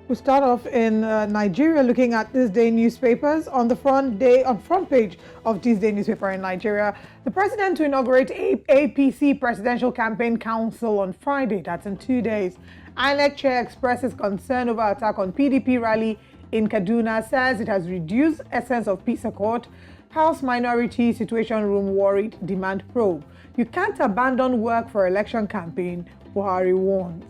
We'll start off in Nigeria, looking at this day newspapers. On front page of this day newspaper in Nigeria, the president to inaugurate APC Presidential Campaign Council on Friday. That's in 2 days. INEC chair expresses concern over attack on PDP rally in Kaduna, says it has reduced essence of peace accord. House Minority Situation Room worried, demand probe. You can't abandon work for election campaign, Buhari warns.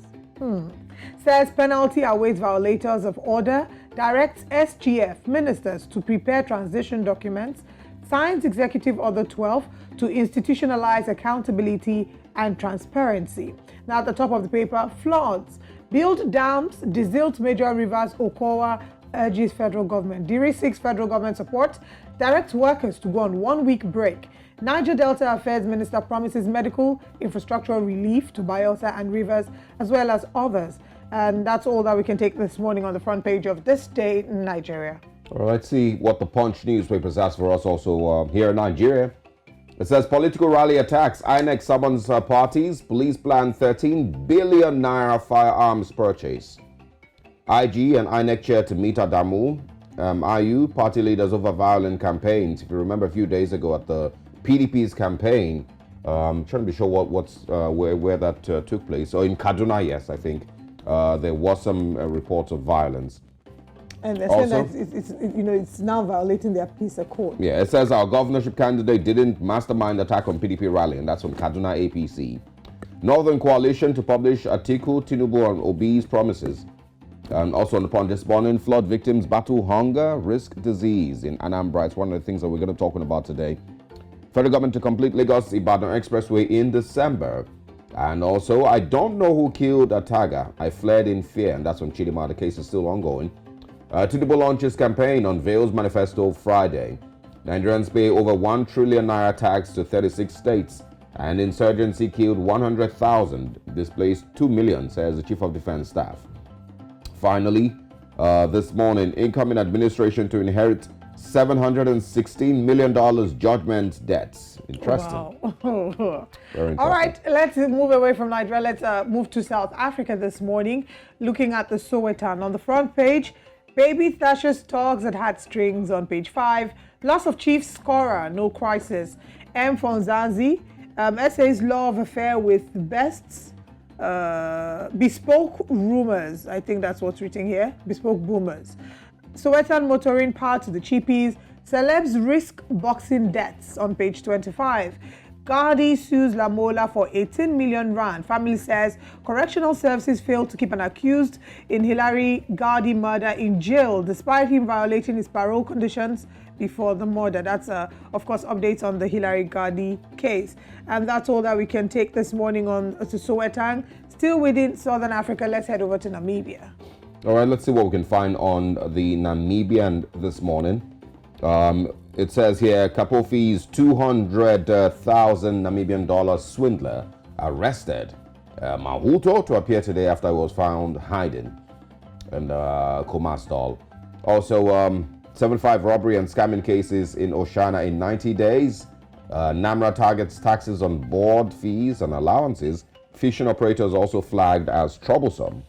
Says penalty awaits violators of order, directs SGF ministers to prepare transition documents, signs Executive Order 12 to institutionalize accountability and transparency. Now at the top of the paper, floods. Build dams, desilt major rivers, Okowa urges federal government. Diri seeks federal government support, directs workers to go on 1-week break. Niger Delta Affairs Minister promises medical infrastructural relief to Bayelsa and Rivers, as well as others. And that's all that we can take this morning on the front page of This Day in Nigeria. All right, let's see what the Punch newspapers has for us also here in Nigeria. It says political rally attacks. INEC summons parties. Police plan 13 billion naira firearms purchase. IG and INEC chair to meet at Damu. IU party leaders over violent campaigns. If you remember a few days ago at the PDP's campaign, trying to be sure where that took place. So in Kaduna, yes, I think there was some reports of violence. And they're saying that it's now violating their peace accord. Yeah, it says our governorship candidate didn't mastermind attack on PDP rally, and that's from Kaduna APC. Northern Coalition to publish Atiku, Tinubu, and Obi's promises. And also on the point this morning, flood victims battle hunger, risk disease in Anambra. It's one of the things that we're going to be talking about today. Federal government to complete Lagos-Ibadan Expressway in December. And also, I don't know who killed Ataga. I fled in fear, and that's from Chidima. The case is still ongoing. Tinubu launches campaign, unveils manifesto Friday. Nigerians pay over 1 trillion naira tax to 36 states. And insurgency killed 100,000, displaced 2 million, says the Chief of Defense Staff. Finally, this morning, incoming administration to inherit $716 million judgment debts. Interesting. Wow. Very interesting. All right, let's move away from Nigeria. Let's move to South Africa this morning, looking at the Sowetan. On the front page, Baby Thatcher's talks that had strings on page 5. Loss of chief scorer, no crisis. M. Fonzazi, essays law of affair with bests. Bespoke rumors, I think that's what's written here. Bespoke boomers. Sowetan motoring power to the cheapies. Celebs risk boxing debts on page 25. Gardi sues Lamola for 18 million rand. Family says correctional services failed to keep an accused in Hilary Gardi murder in jail despite him violating his parole conditions before the murder. That's, of course, updates on the Hilary Gardi case. And that's all that we can take this morning on to Sowetan. Still within Southern Africa, let's head over to Namibia. All right, let's see what we can find on the Namibian this morning. It says here, Kapofi's 200,000 Namibian dollar swindler arrested. Mahuto to appear today after he was found hiding in Komastal. Also, 75 robbery and scamming cases in Oshana in 90 days. NAMRA targets taxes on board fees and allowances. Fishing operators also flagged as troublesome.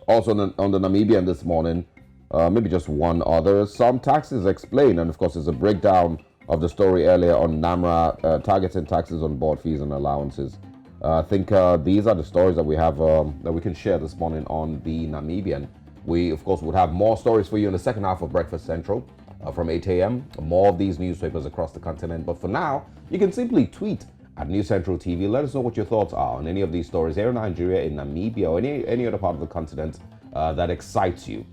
Also on the Namibian this morning, maybe just one other. Some taxes explained, and of course there's a breakdown of the story earlier on NAMRA targeting taxes on board fees and allowances. I think these are the stories that we have that we can share this morning on the Namibian. We, of course, would have more stories for you in the second half of Breakfast Central from 8 a.m. More of these newspapers across the continent. But for now, you can simply tweet at News Central TV. Let us know what your thoughts are on any of these stories here in Nigeria, in Namibia, or any other part of the continent that excites you.